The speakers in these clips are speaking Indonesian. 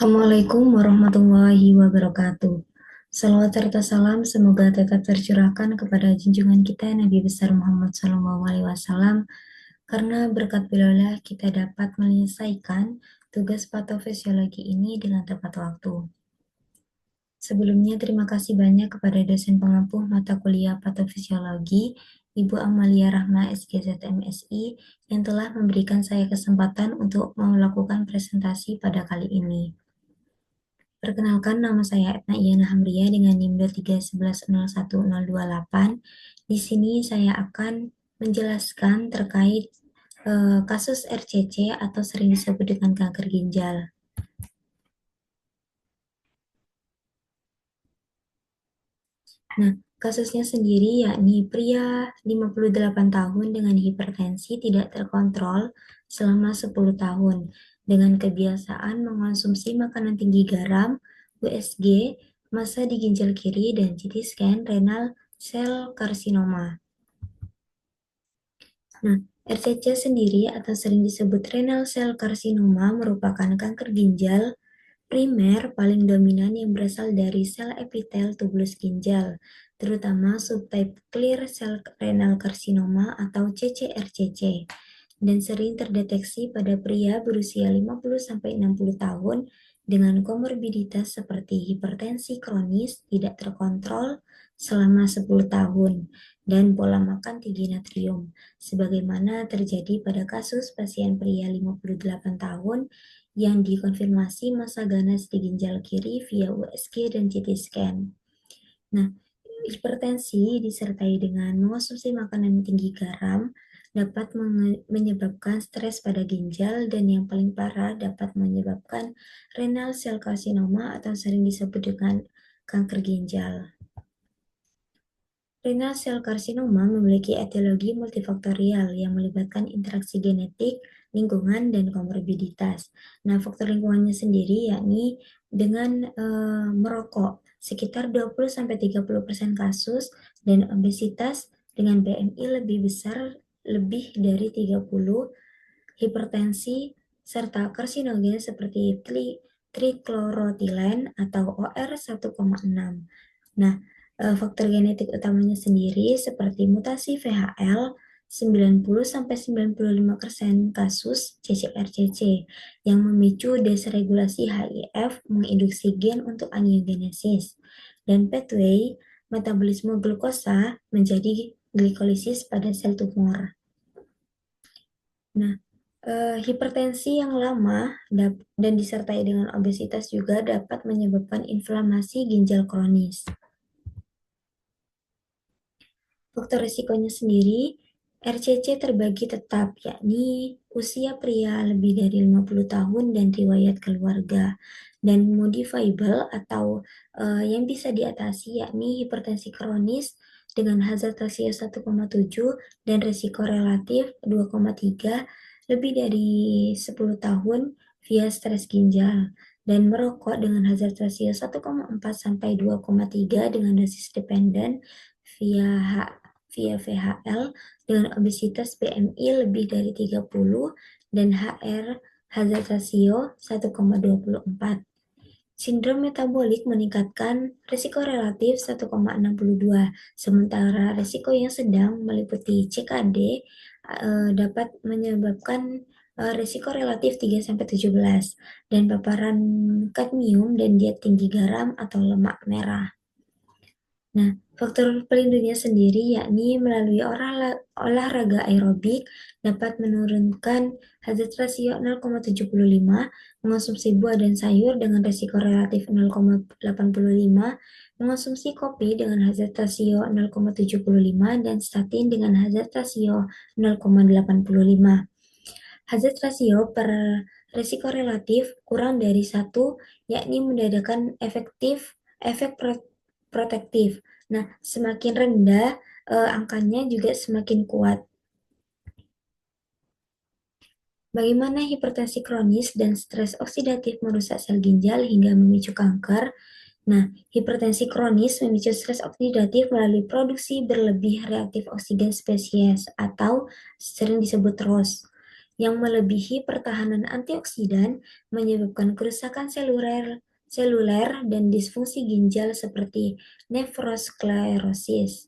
Assalamualaikum warahmatullahi wabarakatuh. Salawat serta salam semoga tetap tercurahkan kepada junjungan kita Nabi besar Muhammad SAW, karena berkat beliaulah kita dapat menyelesaikan tugas patofisiologi ini dengan tepat waktu. Sebelumnya terima kasih banyak kepada dosen pengampu mata kuliah patofisiologi, Ibu Amalia Rahma SGZ MSI, yang telah memberikan saya kesempatan untuk melakukan presentasi pada kali ini. Perkenalkan, nama saya Etna Iyana Hamria dengan NIM 231101028. Di sini saya akan menjelaskan terkait kasus RCC atau sering disebut dengan kanker ginjal. Nah, kasusnya sendiri yakni pria 58 tahun dengan hipertensi tidak terkontrol selama 10 tahun dengan kebiasaan mengonsumsi makanan tinggi garam, USG, massa di ginjal kiri, dan CT scan renal sel karsinoma. Nah, RCC sendiri atau sering disebut renal sel karsinoma merupakan kanker ginjal primer paling dominan yang berasal dari sel epitel tubulus ginjal, terutama subtype clear cell renal carcinoma atau CCRCC, dan sering terdeteksi pada pria berusia 50-60 tahun dengan komorbiditas seperti hipertensi kronis tidak terkontrol selama 10 tahun dan pola makan tinggi natrium, sebagaimana terjadi pada kasus pasien pria 58 tahun yang dikonfirmasi massa ganas di ginjal kiri via USG dan CT scan. Nah, hipertensi disertai dengan mengonsumsi makanan tinggi garam dapat menyebabkan stres pada ginjal, dan yang paling parah dapat menyebabkan renal cell carcinoma atau sering disebut dengan kanker ginjal. Renal cell carcinoma memiliki etiologi multifaktorial yang melibatkan interaksi genetik, lingkungan, dan komorbiditas. Nah, faktor lingkungannya sendiri yakni dengan merokok sekitar 20-30% kasus, dan obesitas dengan BMI lebih besar lebih dari 30, hipertensi, serta karsinogen seperti trichloroethylene atau OR 1,6. Nah, faktor genetik utamanya sendiri seperti mutasi VHL 90-95% kasus CCRCC yang memicu desregulasi HIF menginduksi gen untuk angiogenesis, dan pathway metabolisme glukosa menjadi glikolisis pada sel tumor. Nah, hipertensi yang lama dan disertai dengan obesitas juga dapat menyebabkan inflamasi ginjal kronis. Faktor risikonya sendiri, RCC terbagi tetap, yakni usia pria lebih dari 50 tahun dan riwayat keluarga, dan modifiable atau yang bisa diatasi yakni hipertensi kronis dengan hazard rasio 1,7 dan risiko relatif 2,3 lebih dari 10 tahun via stres ginjal, dan merokok dengan hazard rasio 1,4 sampai 2,3 dengan dosis dependen via VHL dengan obesitas BMI lebih dari 30 dan hazard rasio 1,24. Sindrom metabolik meningkatkan risiko relatif 1,62, sementara risiko yang sedang meliputi CKD dapat menyebabkan risiko relatif 3-17 dan paparan kadmium dan diet tinggi garam atau lemak merah. Nah, faktor pelindungnya sendiri yakni melalui olahraga aerobik dapat menurunkan hazard rasio 0,75, mengonsumsi buah dan sayur dengan risiko relatif 0,85, mengonsumsi kopi dengan hazard rasio 0,75, dan statin dengan hazard rasio 0,85. Hazard rasio per risiko relatif kurang dari 1, yakni mendadakan efek protektif. Nah, semakin rendah angkanya juga semakin kuat. Bagaimana hipertensi kronis dan stres oksidatif merusak sel ginjal hingga memicu kanker? Nah, hipertensi kronis memicu stres oksidatif melalui produksi berlebih reaktif oksigen spesies atau sering disebut ROS yang melebihi pertahanan antioksidan menyebabkan kerusakan seluler dan disfungsi ginjal seperti nefrosklerosis.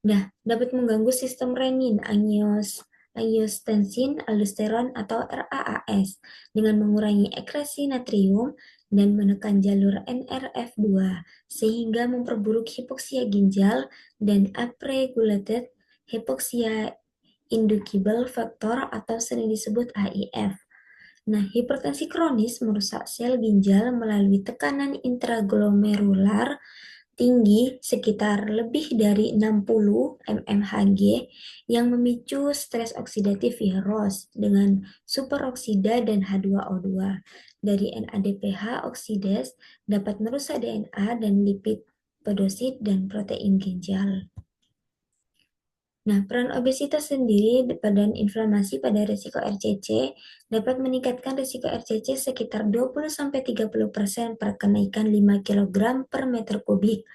Nah, dapat mengganggu sistem renin, angiotensin, aldosteron, atau RAAS dengan mengurangi ekskresi natrium dan menekan jalur NRF2 sehingga memperburuk hipoksia ginjal dan upregulated hypoxia inducible factor atau sering disebut HIF. Nah, hipertensi kronis merusak sel ginjal melalui tekanan intraglomerular tinggi sekitar lebih dari 60 mmHg yang memicu stres oksidatif virus dengan superoksida dan H2O2 dari NADPH oksidase dapat merusak DNA dan lipid podosit dan protein ginjal. Nah, peran obesitas sendiri dan inflamasi pada risiko RCC dapat meningkatkan risiko RCC sekitar 20-30% per kenaikan 5 kg per meter kubik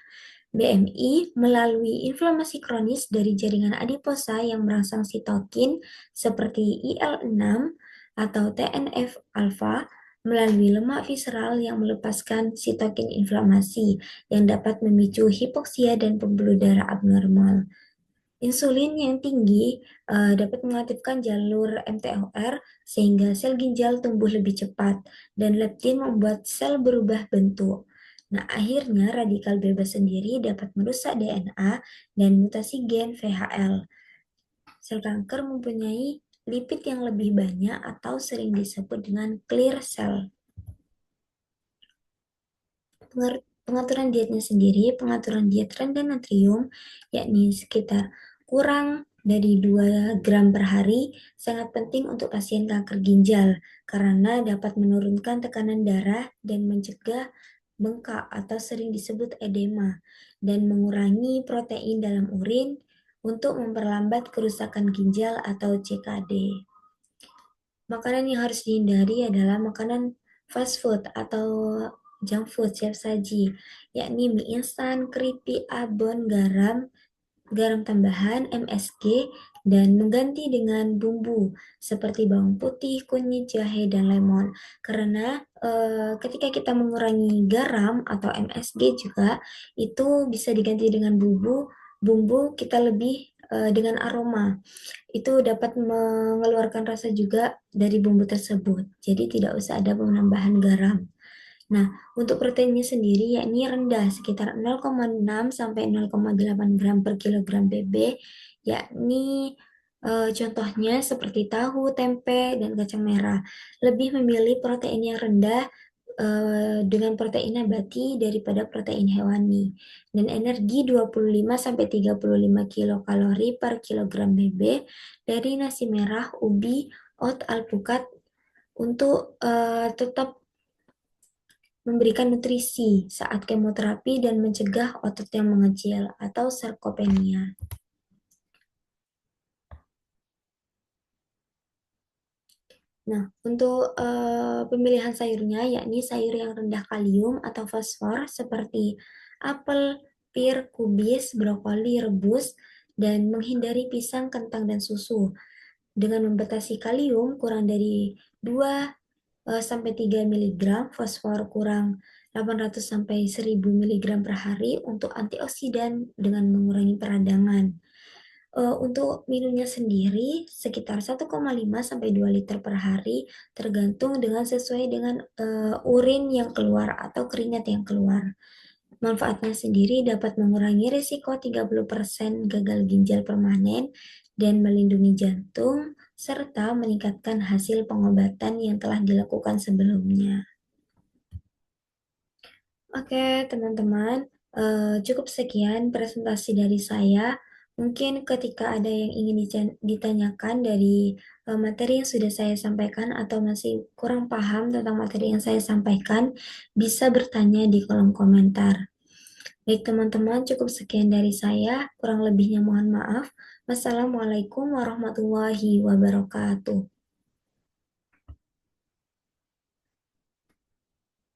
BMI melalui inflamasi kronis dari jaringan adiposa yang merangsang sitokin seperti IL-6 atau TNF-alfa melalui lemak visceral yang melepaskan sitokin inflamasi yang dapat memicu hipoksia dan pembuluh darah abnormal. Insulin yang tinggi dapat mengaktifkan jalur MTHFR sehingga sel ginjal tumbuh lebih cepat dan leptin membuat sel berubah bentuk. Nah, akhirnya radikal bebas sendiri dapat merusak DNA dan mutasi gen VHL. Sel kanker mempunyai lipid yang lebih banyak atau sering disebut dengan clear cell. Pengaturan dietnya sendiri, pengaturan diet rendah natrium, yakni sekitar kurang dari 2 gram per hari, sangat penting untuk pasien kanker ginjal karena dapat menurunkan tekanan darah dan mencegah bengkak atau sering disebut edema dan mengurangi protein dalam urin untuk memperlambat kerusakan ginjal atau CKD. Makanan yang harus dihindari adalah makanan fast food atau junk food siap saji, yakni mie instan, keripik, abon, garam tambahan, MSG, dan mengganti dengan bumbu seperti bawang putih, kunyit, jahe, dan lemon. Karena ketika kita mengurangi garam atau MSG juga, itu bisa diganti dengan bumbu kita lebih dengan aroma. Itu dapat mengeluarkan rasa juga dari bumbu tersebut. Jadi tidak usah ada penambahan garam. Nah, untuk proteinnya sendiri yakni rendah sekitar 0,6 sampai 0,8 gram per kilogram BB, yakni contohnya seperti tahu, tempe, dan kacang merah. Lebih memilih protein yang rendah dengan protein nabati daripada protein hewani. Dan energi 25 sampai 35 kilokalori per kilogram BB dari nasi merah, ubi, oat alpukat untuk tetap memberikan nutrisi saat kemoterapi dan mencegah otot yang mengecil atau sarkopenia. Nah, untuk pemilihan sayurnya yakni sayur yang rendah kalium atau fosfor seperti apel, pir, kubis, brokoli, rebus, dan menghindari pisang, kentang, dan susu. Dengan membatasi kalium kurang dari 2 sampai 3 mg, fosfor kurang 800 sampai 1000 mg per hari untuk antioksidan dengan mengurangi peradangan. Untuk minumnya sendiri sekitar 1,5 sampai 2 liter per hari tergantung dengan sesuai dengan urin yang keluar atau keringat yang keluar. Manfaatnya sendiri dapat mengurangi risiko 30% gagal ginjal permanen dan melindungi jantung serta meningkatkan hasil pengobatan yang telah dilakukan sebelumnya. Oke, teman-teman, cukup sekian presentasi dari saya. Mungkin ketika ada yang ingin ditanyakan dari materi yang sudah saya sampaikan atau masih kurang paham tentang materi yang saya sampaikan, bisa bertanya di kolom komentar. Baik teman-teman, cukup sekian dari saya. Kurang lebihnya mohon maaf. Wassalamualaikum warahmatullahi wabarakatuh.